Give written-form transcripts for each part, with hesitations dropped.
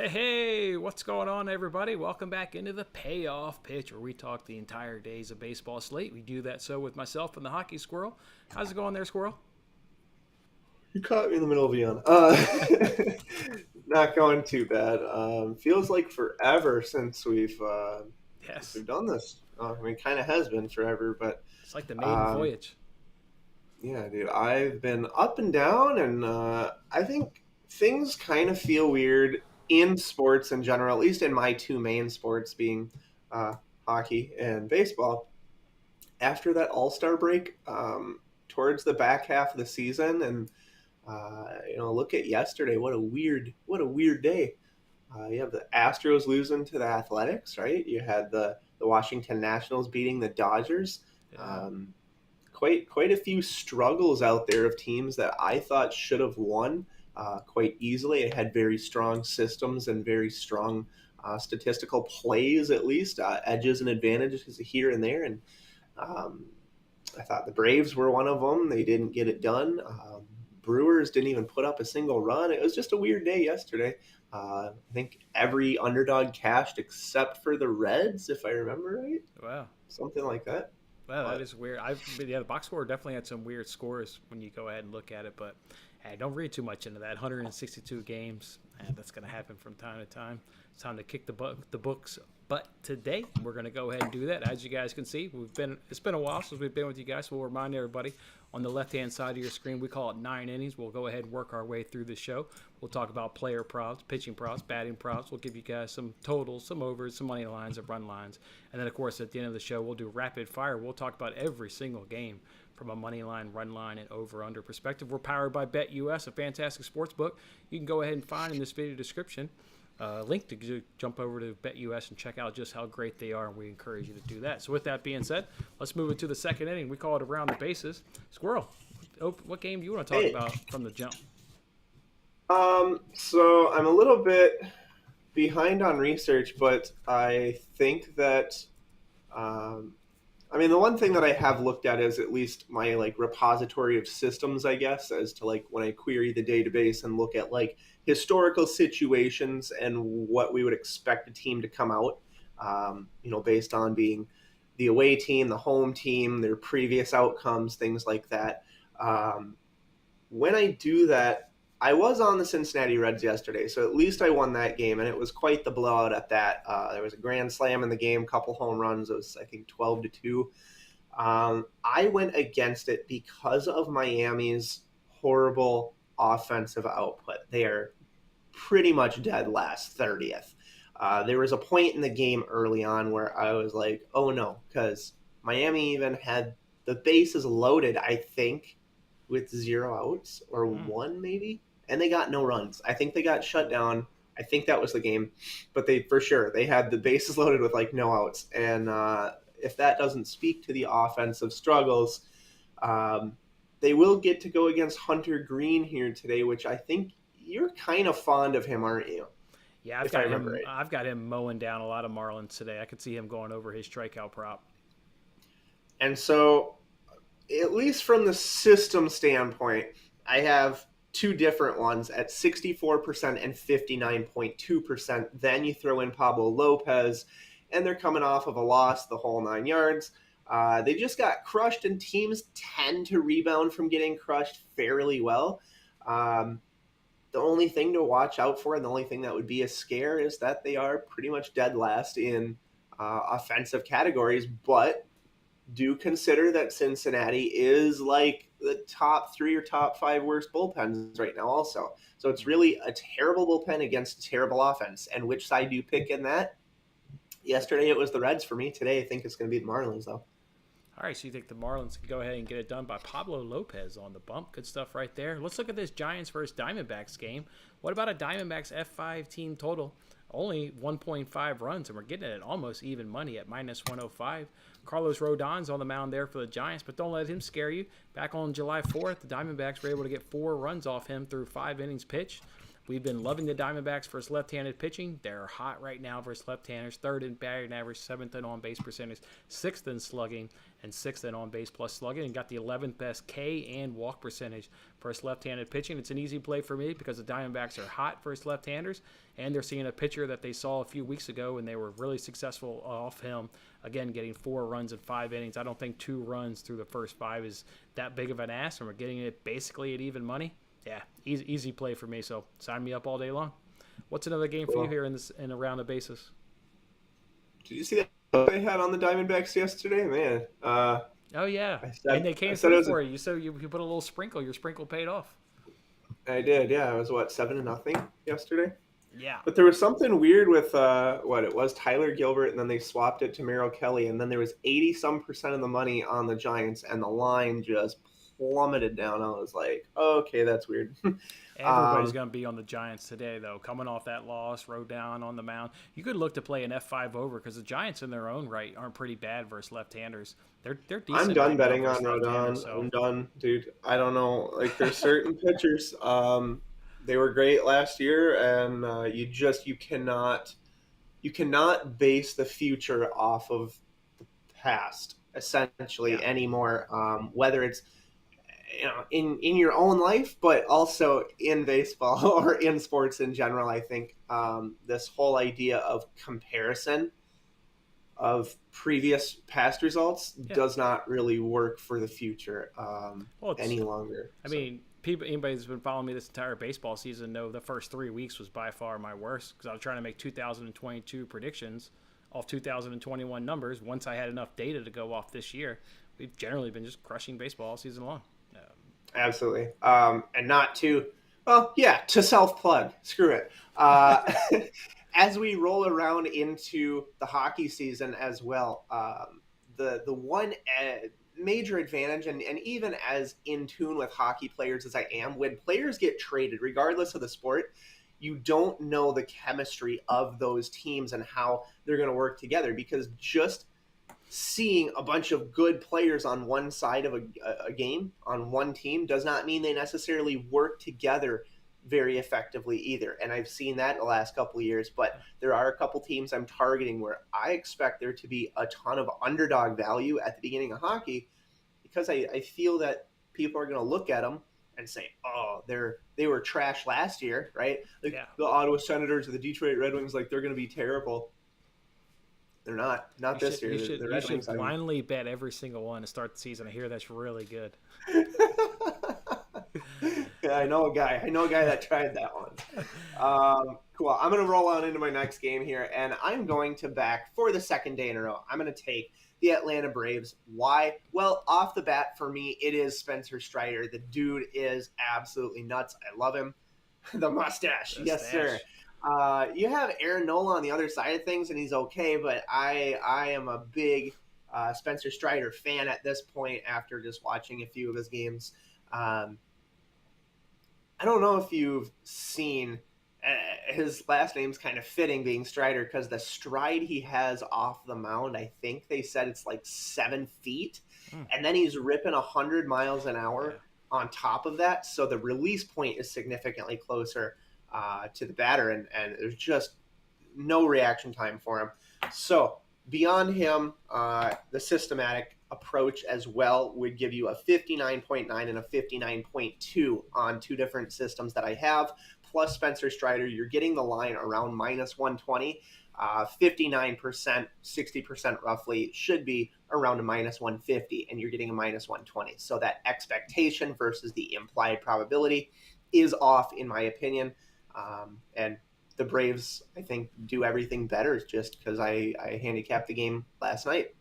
Hey, what's going on, everybody? Welcome back into the Payoff Pitch, where we talk the entire days of baseball slate. We do that with myself and the Hockey Squirrel. How's it going there, Squirrel? You caught me in the middle of a yawn. Not going too bad. Feels like forever since Yes, we've done this. Kind of has been forever, but it's like the maiden um, voyage. yeah, dude, I've been up and down, and I think things kind of feel weird in sports in general, at least in my two main sports, being uh, hockey and baseball. After that All Star break, towards the back half of the season, and look at yesterday. What a weird day. You have the Astros losing to the Athletics, right? You had the Washington Nationals beating the Dodgers. Yeah. Um, quite a few struggles out there of teams that I thought should have won quite easily. It had very strong systems and very strong statistical plays, at least edges and advantages here and there. And um, I thought the Braves were one of them. They didn't get it done. Brewers didn't even put up a single run. It was just a weird day yesterday. I think every underdog cashed except for the Reds, if I remember right, Wow. something like that. Wow, that But is weird. The box score definitely had some weird scores when you go ahead and look at it, but hey, don't read too much into that. 162 games, and that's going to happen from time to time. It's time to kick the books. But today we're going to go ahead and do that. As you guys can see, it's been a while since we've been with you guys. So we'll remind everybody on the left-hand side of your screen, we call it 9 innings. We'll go ahead and work our way through the show. We'll talk about player props, pitching props, batting props. We'll give you guys some totals, some overs, some money lines, and run lines. And then, of course, at the end of the show, we'll do rapid fire. We'll talk about every single game from a money line, run line, and over-under perspective. We're powered by BetUS, a fantastic sports book. You can go ahead and find in this video description link to jump over to BetUS and check out just how great they are, and we encourage you to do that. So with that being said, let's move into the second inning. We call it around the bases. Squirrel, what game do you want to talk hey, about from the jump? so I'm a little bit behind on research, but I think that um, the one thing that I have looked at is at least my like repository of systems, I guess, as to like when I query the database and look at like historical situations and what we would expect a team to come out, based on being the away team, the home team, their previous outcomes, things like that. Um, when I do that, I was on the Cincinnati Reds yesterday, so at least I won that game, and it was quite the blowout at that. There was a grand slam in the game, couple home runs. It was, I think, 12-2. I went against it because of Miami's horrible offensive output. They are pretty much dead last 30th. There was a point in the game early on where I was like, oh no, because Miami even had the bases loaded, I think, with 0 outs or Mm. one maybe, and they got no runs. I think they got shut down. I think that was the game, but they for sure they had the bases loaded with like no outs, and if that doesn't speak to the offensive struggles, um, they will get to go against Hunter Green here today, which I think you're kind of fond of him, aren't you? Yeah, I've If I got remember him. right. I've got him mowing down a lot of Marlins today. I could see him going over his strikeout prop. And so, at least from the system standpoint, I have two different ones at 64% and 59.2%. Then you throw in Pablo Lopez, and they're coming off of a loss the whole 9 yards. They just got crushed, and teams tend to rebound from getting crushed fairly well. Um, the only thing to watch out for, and the only thing that would be a scare, is that they are pretty much dead last in offensive categories, but do consider that Cincinnati is like the top three or top five worst bullpens right now, also. So it's Mm. really a terrible bullpen against a terrible offense. And which side do you pick in that? Yesterday it was the Reds for me. Today I think it's going to be the Marlins, though. All right, so you think the Marlins can go ahead and get it done by Pablo Lopez on the bump? Good stuff right there. Let's look at this Giants versus Diamondbacks game. What about a Diamondbacks F5 team total? Only 1.5 runs, and we're getting it at almost even money at minus 105. Carlos Rodon's on the mound there for the Giants, but don't let him scare you. Back on July 4th, the Diamondbacks were able to get 4 runs off him through 5 innings pitched. We've been loving the Diamondbacks versus left-handed pitching. They're hot right now versus left-handers. Third in batting average, seventh in on-base percentage, sixth in slugging, and sixth in on-base plus slugging, and got the 11th best K and walk percentage versus left-handed pitching. It's an easy play for me because the Diamondbacks are hot versus left-handers, and they're seeing a pitcher that they saw a few weeks ago, and they were really successful off him. Again, getting 4 runs in 5 innings. I don't think 2 runs through the first 5 is that big of an ask, and we're getting it basically at even money. Yeah, easy play for me, so sign me up all day long. What's another game for you here in a round of basis? Did you see that they had on the Diamondbacks yesterday? Man. Oh, yeah. And they came through for you. So you put a little sprinkle. Your sprinkle paid off. I did, yeah. It was, 7-0 yesterday? Yeah. But there was something weird with, it was Tyler Gilbert, and then they swapped it to Merrill Kelly, and then there was 80-some% of the money on the Giants, and the line just plummeted down. I was like, okay, that's weird. Everybody's going to be on the Giants today, though. Coming off that loss, rode down on the mound. You could look to play an F5 over because the Giants in their own right aren't pretty bad versus left-handers. They're decent. I'm done betting on Rodon. So. I'm done, dude. I don't know. Like, there's certain pitchers. They were great last year, and you cannot base the future off of the past essentially anymore. Whether it's in your own life, but also in baseball or in sports in general. I think this whole idea of comparison of previous past results does not really work for the future any longer. I mean, anybody who's been following me this entire baseball season know the first 3 weeks was by far my worst because I was trying to make 2022 predictions off 2021 numbers. Once I had enough data to go off this year, we've generally been just crushing baseball all season long. Absolutely. And not to, to self-plug. Screw it. As we roll around into the hockey season as well, the one major advantage, and even as in tune with hockey players as I am, when players get traded, regardless of the sport, you don't know the chemistry of those teams and how they're going to work together, because just seeing a bunch of good players on one side of a game on one team does not mean they necessarily work together very effectively either. And I've seen that the last couple of years, but there are a couple teams I'm targeting where I expect there to be a ton of underdog value at the beginning of hockey, because I feel that people are going to look at them and say, oh, they were trash last year, right? Like the Ottawa Senators or the Detroit Red Wings, like they're going to be terrible. They're not this year. You should blindly bet every single one to start the season. I hear that's really good. Yeah, I know a guy that tried that one. Cool. I'm going to roll on into my next game here, and I'm going to back for the second day in a row. I'm going to take the Atlanta Braves. Why? Well, off the bat for me, it is Spencer Strider. The dude is absolutely nuts. I love him. The mustache. Yes, sir. You have Aaron Nola on the other side of things, and he's okay, but I am a big Spencer Strider fan at this point after just watching a few of his games. I don't know if you've seen his last name's kind of fitting, being Strider, because the stride he has off the mound, I think they said it's like 7 feet, and then he's ripping 100 miles an hour on top of that, so the release point is significantly closer to the batter, and there's just no reaction time for him. So beyond him, the systematic approach as well would give you a 59.9 and a 59.2 on 2 different systems that I have, plus Spencer Strider. You're getting the line around minus 120. 59%, 60% roughly should be around a minus 150, and you're getting a minus 120. So that expectation versus the implied probability is off, in my opinion. And the Braves, I think, do everything better just because I handicapped the game last night.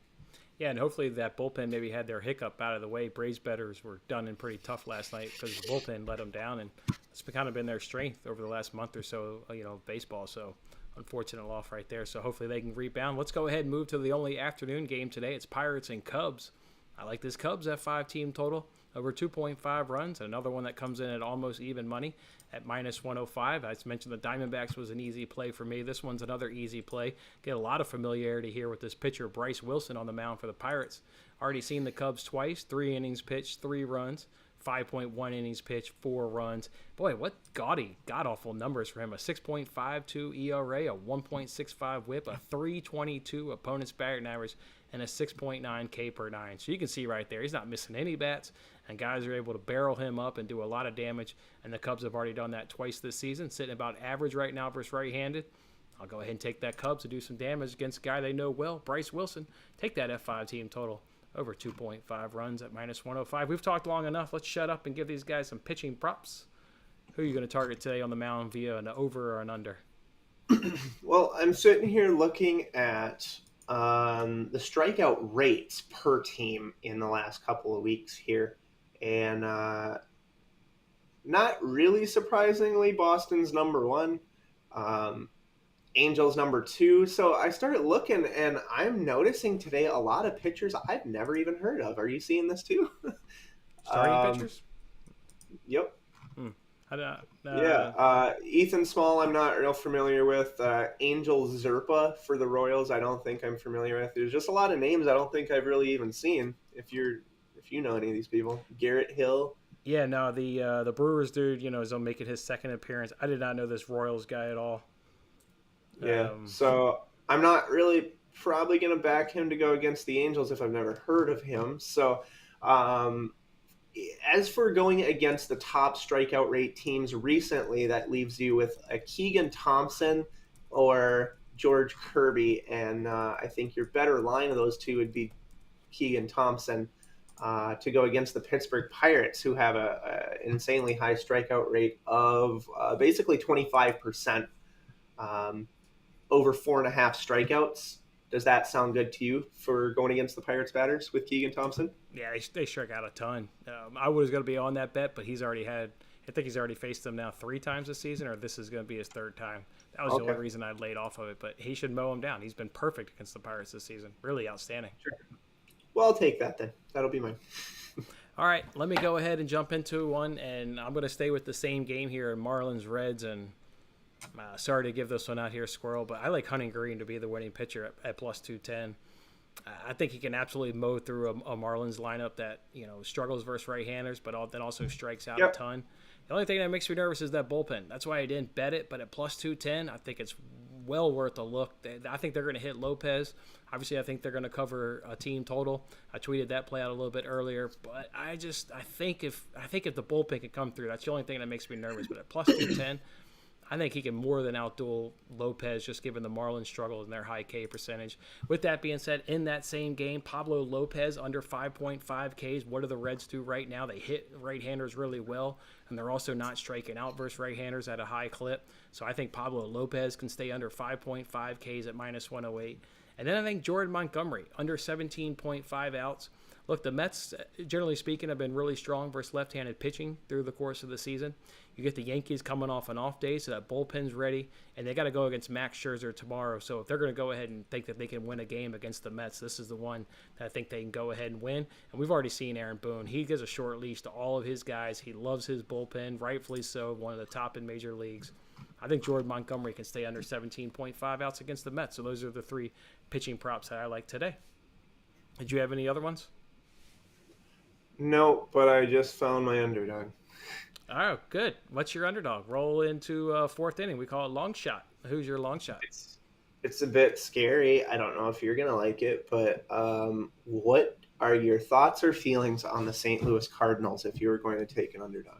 Yeah, and hopefully that bullpen maybe had their hiccup out of the way. Braves bettors were done in pretty tough last night because the bullpen let them down, and it's kind of been their strength over the last month or so, baseball. So unfortunate loss right there. So hopefully they can rebound. Let's go ahead and move to the only afternoon game today. It's Pirates and Cubs. I like this Cubs F5 team total over 2.5 runs. Another one that comes in at almost even money at minus 105. I mentioned the Diamondbacks was an easy play for me. This one's another easy play. Get a lot of familiarity here with this pitcher, Bryce Wilson, on the mound for the Pirates. Already seen the Cubs twice, 3 innings pitched, 3 runs, 5.1 innings pitched, 4 runs. Boy, what god-awful numbers for him. A 6.52 ERA, a 1.65 whip, a 3.22 opponent's batting average, and a 6.9 K per nine. So you can see right there, he's not missing any bats, and guys are able to barrel him up and do a lot of damage, and the Cubs have already done that twice this season, sitting about average right now versus right-handed. I'll go ahead and take that Cubs to do some damage against a guy they know well, Bryce Wilson. Take that F5 team total over 2.5 runs at -105. We've talked long enough. Let's shut up and give these guys some pitching props. Who are you going to target today on the mound via an over or an under? Well, I'm sitting here looking at the strikeout rates per team in the last couple of weeks here. And not really surprisingly, Boston's number 1. Angels number 2. So I started looking, and I'm noticing today a lot of pitchers I've never even heard of. Are you seeing this too? Starting pitchers? Yep. Yeah. Ethan Small I'm not real familiar with. Angel Zerpa for the Royals I don't think I'm familiar with. There's just a lot of names I don't think I've really even seen. If you know any of these people. Garrett Hill. Yeah, no, the Brewers dude, is making his second appearance. I did not know this Royals guy at all. Yeah, so I'm not really probably going to back him to go against the Angels if I've never heard of him. So as for going against the top strikeout rate teams recently, that leaves you with a Keegan Thompson or George Kirby. And I think your better line of those two would be Keegan Thompson to go against the Pittsburgh Pirates, who have an insanely high strikeout rate of basically 25%. Over 4.5 strikeouts. Does that sound good to you for going against the Pirates batters with Keegan Thompson? Yeah, they strike out a ton. I was going to be on that bet, but he's already faced them now 3 times this season, or this is going to be his 3rd time. That was the only reason I laid off of it, but he should mow him down. He's been perfect against the Pirates this season. Really outstanding. Sure. Well, I'll take that then. That'll be mine. All right, let me go ahead and jump into one, and I'm going to stay with the same game here, Marlins Reds, and sorry to give this one out here, Squirrel, but I like Hunting Green to be the winning pitcher at plus 210. I think he can absolutely mow through a Marlins lineup that struggles versus right-handers, but then also strikes out a ton. The only thing that makes me nervous is that bullpen. That's why I didn't bet it, but at plus 210, I think it's well worth a look. I think they're going to hit Lopez. Obviously, I think they're going to cover a team total. I tweeted that play out a little bit earlier, but I think if the bullpen can come through, that's the only thing that makes me nervous. But at plus 210. I think he can more than outduel Lopez, just given the Marlins struggle and their high K percentage. With that being said, in that same game, Pablo Lopez under 5.5 Ks. What do the Reds do right now? They hit right-handers really well, and they're also not striking out versus right-handers at a high clip. So I think Pablo Lopez can stay under 5.5 Ks at -108. And then I think Jordan Montgomery under 17.5 outs. Look, the Mets, generally speaking, have been really strong versus left-handed pitching through the course of the season. You get the Yankees coming off an off day, so that bullpen's ready, and they got to go against Max Scherzer tomorrow. So if they're going to go ahead and think that they can win a game against the Mets, this is the one that I think they can go ahead and win. And we've already seen Aaron Boone. He gives a short leash to all of his guys. He loves his bullpen, rightfully so, one of the top in major leagues. I think Jordan Montgomery can stay under 17.5 outs against the Mets. So those are the 3 pitching props that I like today. Did you have any other ones? No, but I just found my underdog. Oh, good. What's your underdog? Roll into 4th inning. We call it long shot. Who's your long shot? It's a bit scary. I don't know if you're going to like it, but what are your thoughts or feelings on the St. Louis Cardinals if you were going to take an underdog?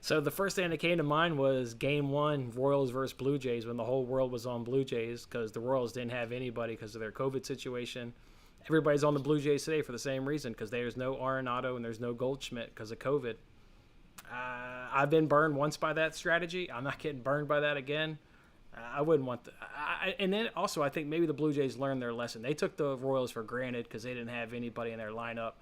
So the first thing that came to mind was Game 1, Royals versus Blue Jays, when the whole world was on Blue Jays because the Royals didn't have anybody because of their COVID situation. Everybody's on the Blue Jays today for the same reason, because there's no Arenado and there's no Goldschmidt because of COVID. I've been burned once by that strategy. I'm not getting burned by that again. I wouldn't want and then also I think maybe the Blue Jays learned their lesson. They took the Royals for granted because they didn't have anybody in their lineup,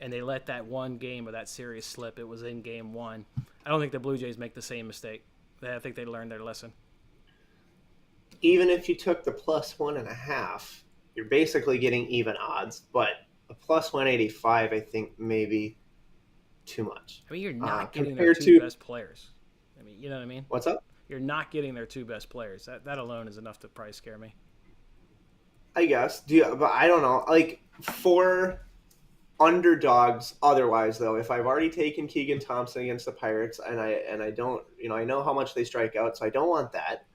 and they let that one game of that series slip. It was in Game 1. I don't think the Blue Jays make the same mistake. I think they learned their lesson. Even if you took the plus 1.5, you're basically getting even odds, but a plus 185, I think, maybe too much. I mean, you're not getting their 2 best players. I mean, you know what I mean? What's up? You're not getting their 2 best players. That alone is enough to probably scare me. I guess. But I don't know. Like, for underdogs otherwise, though. If I've already taken Keegan Thompson against the Pirates, and I don't, I know how much they strike out, so I don't want that.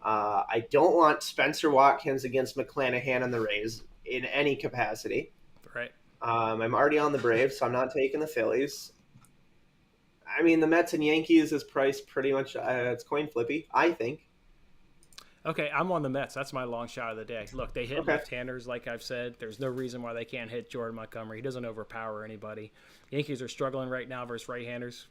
I don't want Spencer Watkins against McClanahan and the Rays in any capacity. Right. I'm already on the Braves, so I'm not taking the Phillies. I mean, the Mets and Yankees is priced pretty much. It's coin flippy, I think. Okay, I'm on the Mets. That's my long shot of the day. Look, they hit Okay. left-handers, like I've said. There's no reason why they can't hit Jordan Montgomery. He doesn't overpower anybody. Yankees are struggling right now versus right-handers.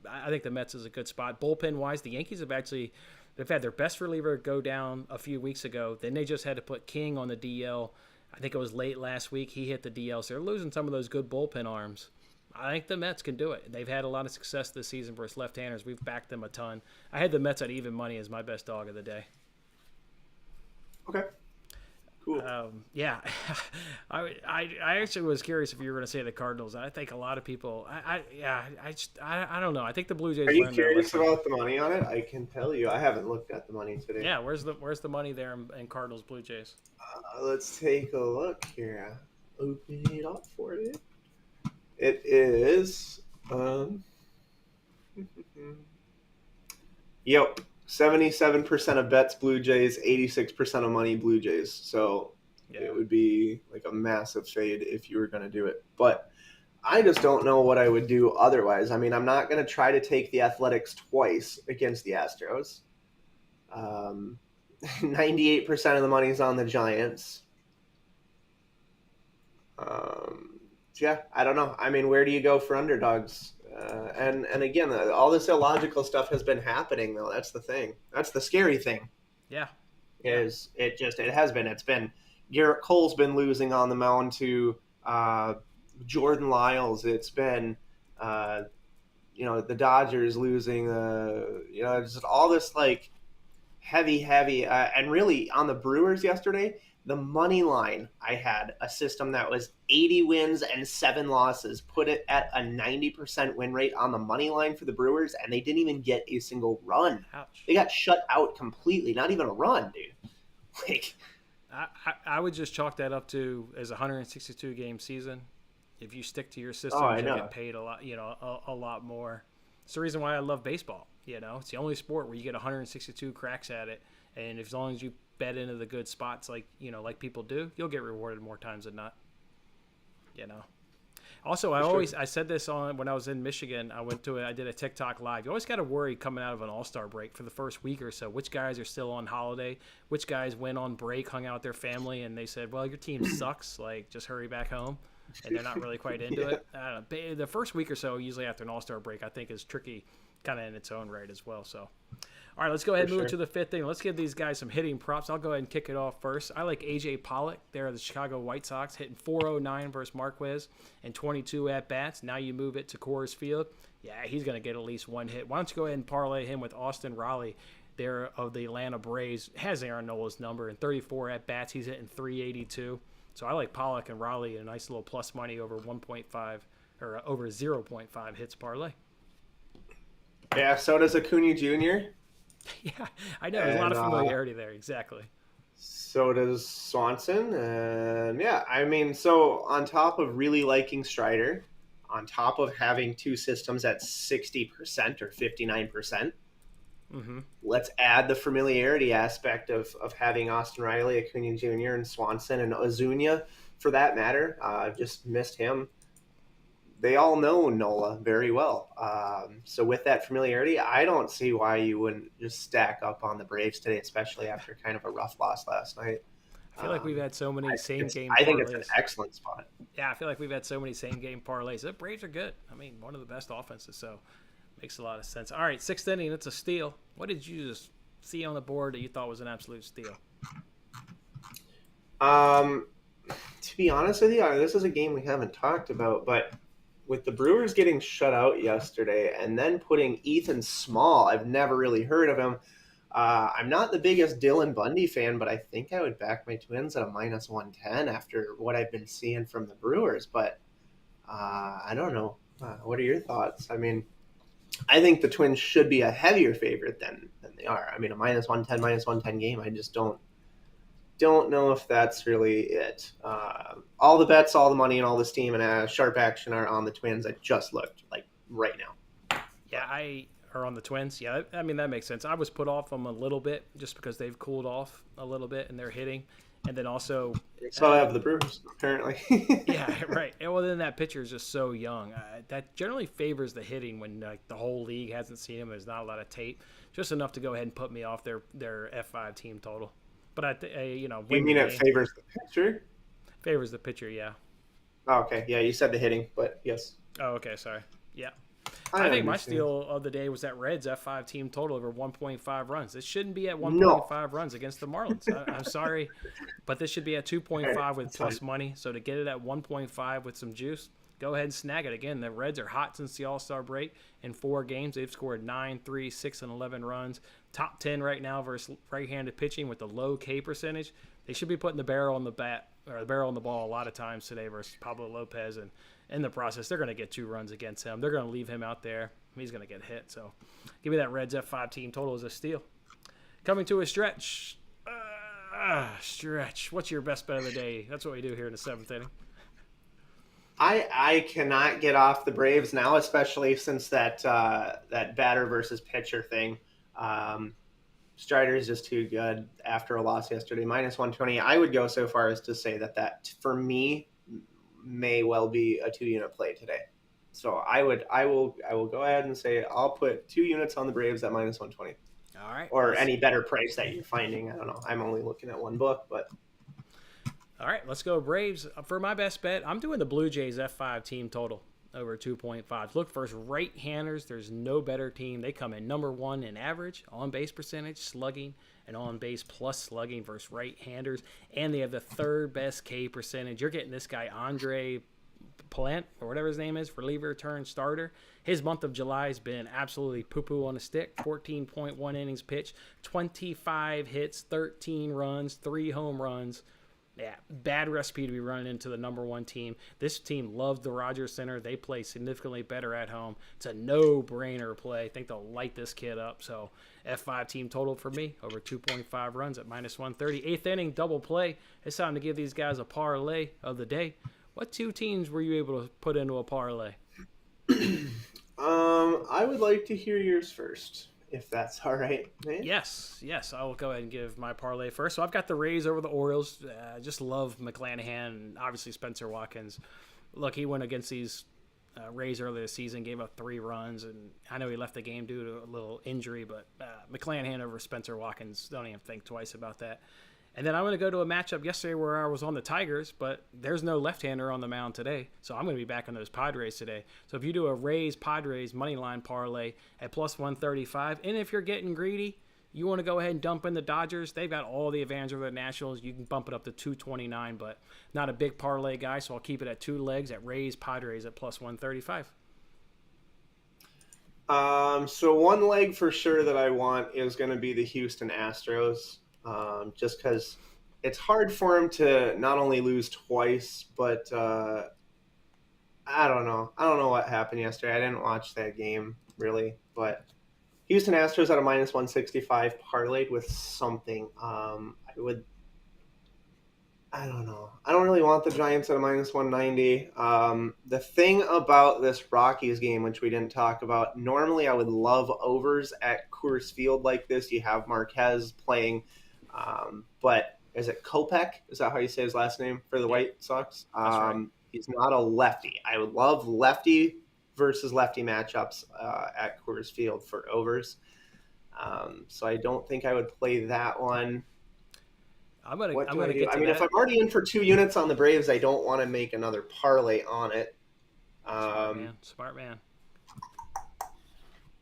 I think the Mets is a good spot. Bullpen-wise, the Yankees they've had their best reliever go down a few weeks ago. Then they just had to put King on the DL. I think it was late last week. He hit the DL, so they're losing some of those good bullpen arms. I think the Mets can do it. They've had a lot of success this season versus left-handers. We've backed them a ton. I had the Mets at even money as my best dog of the day. Okay. Cool. Yeah, I actually was curious if you were going to say the Cardinals. I think a lot of people. I don't know. I think the Blue Jays. Are you curious about the money on it? I can tell you, I haven't looked at the money today. Yeah, where's the money there in Cardinals Blue Jays? Let's take a look here. Open it up for it. It is. Yep. 77% of bets Blue Jays, 86% of money Blue Jays. So It would be like a massive fade if you were going to do it. But I just don't know what I would do otherwise. I mean, I'm not going to try to take the Athletics twice against the Astros. 98% of the money is on the Giants. Yeah, I don't know. I mean, where do you go for underdogs? And again, all this illogical stuff has been happening, though. That's the thing. That's the scary thing. Yeah. It has been. It's been Garrett Cole's been losing on the mound to Jordan Lyles. It's been the Dodgers losing. Just all this like heavy, and really on the Brewers yesterday. The money line, I had a system that was 80 wins and 7 losses, put it at a 90% win rate on the money line for the Brewers, and they didn't even get a single run. Ouch. They got shut out completely, not even a run, dude. Like, I would just chalk that up to as a 162 game season. If you stick to your system, you get paid a lot, a lot more. It's the reason why I love baseball. It's the only sport where you get 162 cracks at it, and as long as you bet into the good spots like people do, you'll get rewarded more times than not. Also, I said this when I was in Michigan. I did a TikTok live. You always got to worry coming out of an All-Star break for the first week or so, which guys are still on holiday, which guys went on break, hung out with their family, and they said, well, your team sucks, like just hurry back home, and they're not really quite into it. I don't know. The first week or so, usually after an All-Star break, I think is tricky kind of in its own right as well. So all right, let's go ahead and move to the fifth thing. Let's give these guys some hitting props. I'll go ahead and kick it off first. I like A.J. Pollock there, the Chicago White Sox, hitting 409 versus Marquez and 22 at-bats. Now you move it to Coors Field. Yeah, he's going to get at least one hit. Why don't you go ahead and parlay him with Austin Riley there of the Atlanta Braves. Has Aaron Nola's number and 34 at-bats. He's hitting 382. So I like Pollock and Riley, a nice little plus money over 1.5 or over 0.5 hits parlay. Yeah, so does Acuna Jr. Yeah, I know. There's a lot of familiarity there. Exactly. So does Swanson. And yeah, I mean, so on top of really liking Strider, on top of having two systems at 60% or 59%, let's add the familiarity aspect of having Austin Riley, Acuna Jr., and Swanson, and Ozuna, for that matter. I've just missed him. They all know Nola very well. So with that familiarity, I don't see why you wouldn't just stack up on the Braves today, especially after kind of a rough loss last night. I feel like we've had so many same-game parlays. I think it's an excellent spot. Yeah, I feel like we've had so many same-game parlays. The Braves are good. I mean, one of the best offenses, so makes a lot of sense. All right, sixth inning, it's a steal. What did you just see on the board that you thought was an absolute steal? To be honest with you, this is a game we haven't talked about, but with the Brewers getting shut out yesterday and then putting Ethan Small, I've never really heard of him. I'm not the biggest Dylan Bundy fan, but I think I would back my Twins at a minus 110 after what I've been seeing from the Brewers. But I don't know. What are your thoughts? I mean, I think the Twins should be a heavier favorite than they are. I mean, a minus 110 game, I just don't don't know if that's really it. All the bets, all the money, and all this team and sharp action are on the Twins. I just looked like right now. Yeah, I are on the Twins. Yeah, I mean that makes sense. I was put off them a little bit just because they've cooled off a little bit and they're hitting, and then also So I have the Brewers apparently. yeah, right. And well, then that pitcher is just so young. That generally favors the hitting when like the whole league hasn't seen him. There's not a lot of tape, just enough to go ahead and put me off their F5 team total. But you You mean it favors the pitcher? Favors the pitcher, yeah. Oh, okay, yeah, you said the hitting, but yes. Oh, okay, sorry. Yeah. I think my steal of the day was that Reds F5 team total over 1.5 runs. It shouldn't be at 1.5 runs against the Marlins. I'm sorry, but this should be at 2.5 with plus money. So to get it at 1.5 with some juice, go ahead and snag it. Again, the Reds are hot since the All-Star break. In 4 games, they've scored 9, 3, 6, and 11 runs. Top 10 right now versus right-handed pitching with the low K percentage. They should be putting the barrel on the bat or the barrel on the ball a lot of times today versus Pablo Lopez, and in the process, they're going to get 2 runs against him. They're going to leave him out there. He's going to get hit. So give me that Reds F5 team total as a steal. Coming to a stretch. Stretch. What's your best bet of the day? That's what we do here in the 7th inning. I cannot get off the Braves now, especially since that batter versus pitcher thing. Strider is just too good after a loss yesterday. Minus 120. I would go so far as to say that for me may well be a 2-unit play today. So I will go ahead and say I'll put 2 units on the Braves at minus 120. All right. Or any better price that you're finding. I don't know. I'm only looking at one book, but all right, let's go Braves. For my best bet, I'm doing the Blue Jays F5 team total over 2.5. Look, first, right-handers, there's no better team. They come in number 1 in average, on-base percentage, slugging, and on-base plus slugging versus right-handers. And they have the 3rd best K percentage. You're getting this guy, Andre Plant, or whatever his name is, reliever turned starter. His month of July has been absolutely poo-poo on a stick. 14.1 innings pitched, 25 hits, 13 runs, 3 home runs. Yeah, bad recipe to be running into the number 1 team. This team loves the Rogers Center. They play significantly better at home. It's a no-brainer play. I think they'll light this kid up. So F5 team total for me, over 2.5 runs at minus 130. 8th inning, double play. It's time to give these guys a parlay of the day. What 2 teams were you able to put into a parlay? I would like to hear yours first, if that's all right, man. Yes, I will go ahead and give my parlay first. So I've got the Rays over the Orioles. I just love McClanahan and obviously Spencer Watkins. Look, he went against these Rays earlier this season, gave up 3 runs, and I know he left the game due to a little injury, but McClanahan over Spencer Watkins, don't even think twice about that. And then I'm going to go to a matchup yesterday where I was on the Tigers, but there's no left-hander on the mound today. So I'm going to be back on those Padres today. So if you do a Rays-Padres moneyline parlay at plus 135, and if you're getting greedy, you want to go ahead and dump in the Dodgers. They've got all the advantage over the Nationals. You can bump it up to 229, but not a big parlay guy, so I'll keep it at 2 legs at Rays-Padres at plus 135. So one leg for sure that I want is going to be the Houston Astros. Just because it's hard for him to not only lose twice, but I don't know. I don't know what happened yesterday. I didn't watch that game, really. But Houston Astros at a minus 165 parlayed with something. I don't know. I don't really want the Giants at a minus 190. The thing about this Rockies game, which we didn't talk about, normally I would love overs at Coors Field like this. You have Marquez playing. But is it Kopech? Is that how you say his last name for the White Sox? Right. He's not a lefty. I would love lefty versus lefty matchups at Coors Field for overs. So I don't think I would play that one. I'm gonna get to I mean, that. if I'm already in for 2 units on the Braves, I don't want to make another parlay on it. Smart man.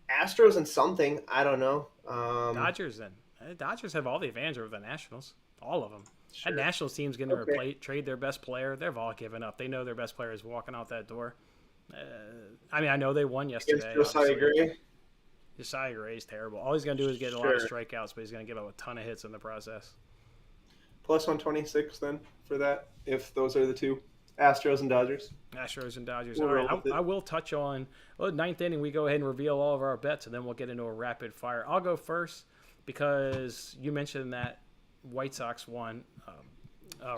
Astros and something. I don't know. Dodgers then. Dodgers have all the advantage over the Nationals. All of them. Sure. That Nationals team's going to trade their best player. They've all given up. They know their best player is walking out that door. I know they won yesterday. Josiah Gray. Josiah Gray is terrible. All he's going to do is get a lot of strikeouts, but he's going to give up a ton of hits in the process. Plus 126 then for that, if those are the 2. Astros and Dodgers. Astros and Dodgers. All right, I will touch on 9th inning. We go ahead and reveal all of our bets, and then we'll get into a rapid fire. I'll go first because you mentioned that White Sox won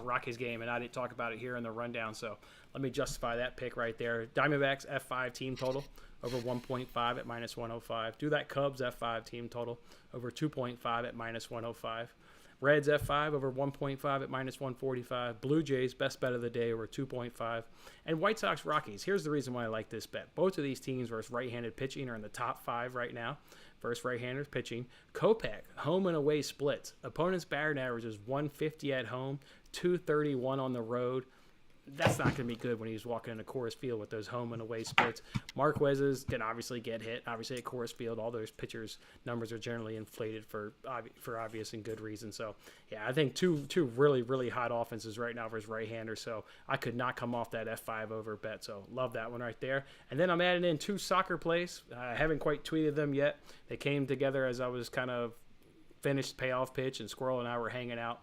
Rockies game, and I didn't talk about it here in the rundown, so let me justify that pick right there. Diamondbacks F5 team total over 1.5 at minus 105. Do that Cubs F5 team total over 2.5 at minus 105. Reds F5 over 1.5 at minus 145. Blue Jays, best bet of the day, over 2.5. And White Sox Rockies. Here's the reason why I like this bet. Both of these teams versus right-handed pitching are in the top 5 right now. Versus right-handers pitching. Kopech, home and away splits. Opponent's batting average is 150 at home, 231 on the road. That's not going to be good when he's walking into Coors Field with those home and away splits. Marquez's can obviously get hit. Obviously, at Coors Field, all those pitchers' numbers are generally inflated for obvious and good reason. So, yeah, I think two really, really hot offenses right now versus right-handers. So, I could not come off that F5 over bet. So, love that one right there. And then I'm adding in 2 soccer plays. I haven't quite tweeted them yet. They came together as I was kind of finished payoff pitch, and Squirrel and I were hanging out.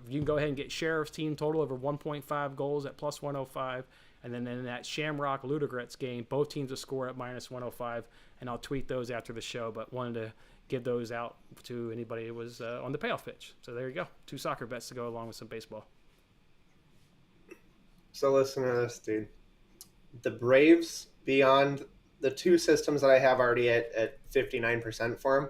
You can go ahead and get Sheriff's team total over 1.5 goals at plus 105. And then in that Shamrock Ludogorets game, both teams will score at minus 105. And I'll tweet those after the show, but wanted to give those out to anybody who was on the payoff pitch. So there you go. 2 soccer bets to go along with some baseball. So listen to this, dude. The Braves, beyond the 2 systems that I have already at 59% for them,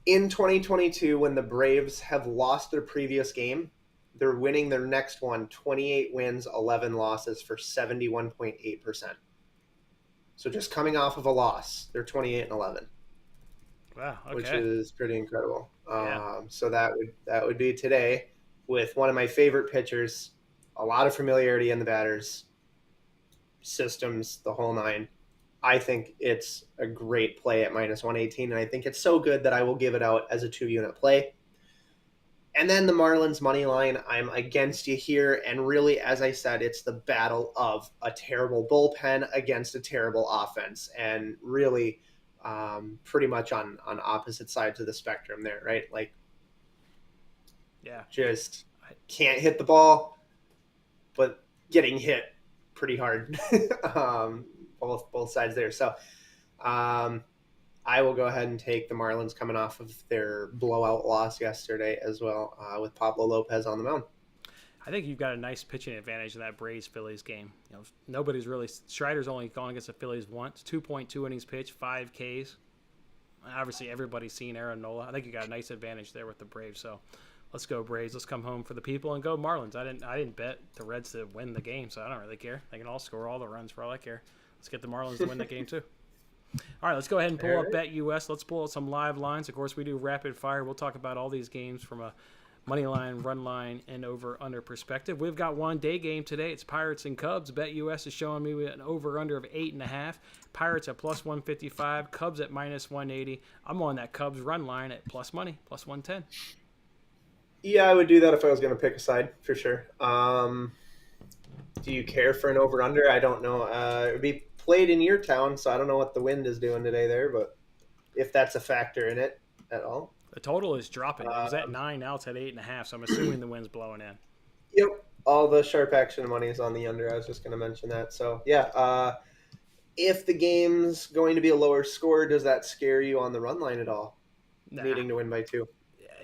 in 2022, when the Braves have lost their previous game, they're winning their next one, 28 wins, 11 losses for 71.8%. So just coming off of a loss, they're 28-11. Wow, okay. Which is pretty incredible. Yeah. So that would be today with one of my favorite pitchers, a lot of familiarity in the batters, systems, the whole 9. I think it's a great play at minus 118, and I think it's so good that I will give it out as a 2-unit play. And then the Marlins money line, I'm against you here, and really, as I said, it's the battle of a terrible bullpen against a terrible offense, and really pretty much on opposite sides of the spectrum there, right? Like, yeah, just can't hit the ball, but getting hit pretty hard. Both sides there. So I will go ahead and take the Marlins coming off of their blowout loss yesterday as well, with Pablo Lopez on the mound. I think you've got a nice pitching advantage in that Braves-Phillies game. Nobody's really – Strider's only gone against the Phillies once, 2.2 innings pitched, 5 Ks. Obviously, everybody's seen Aaron Nola. I think you got a nice advantage there with the Braves. So let's go Braves. Let's come home for the people and go Marlins. I didn't bet the Reds to win the game, so I don't really care. They can all score all the runs for all I care. Let's get the Marlins to win that game too. All right, let's go ahead and pull up BetUS. Let's pull out some live lines. Of course, we do rapid fire. We'll talk about all these games from a money line, run line, and over-under perspective. We've got one day game today. It's Pirates and Cubs. BetUS is showing me an over-under of 8.5. Pirates at plus 155. Cubs at minus 180. I'm on that Cubs run line at plus money, plus 110. Yeah, I would do that if I was going to pick a side, for sure. Do you care for an over-under? I don't know. It would be played in your town, so I don't know what the wind is doing today there, but if that's a factor in it at all. The total is dropping. It was at 9, now it's at 8.5, so I'm assuming the wind's blowing in. Yep. All the sharp action money is on the under. I was just going to mention that. So, yeah, if the game's going to be a lower score, does that scare you on the run line at all? Nah. Needing to win by 2.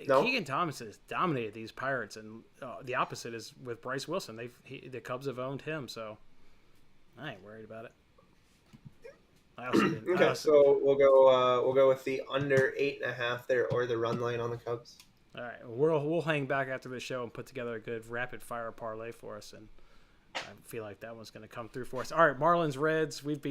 No? Keegan Thomas has dominated these Pirates, and the opposite is with Bryce Wilson. The Cubs have owned him, so I ain't worried about it. So we'll go with the under 8.5 there, or the run line on the Cubs. All right, we'll hang back after the show and put together a good rapid fire parlay for us, and I feel like that one's going to come through for us. All right, Marlins Reds. We've been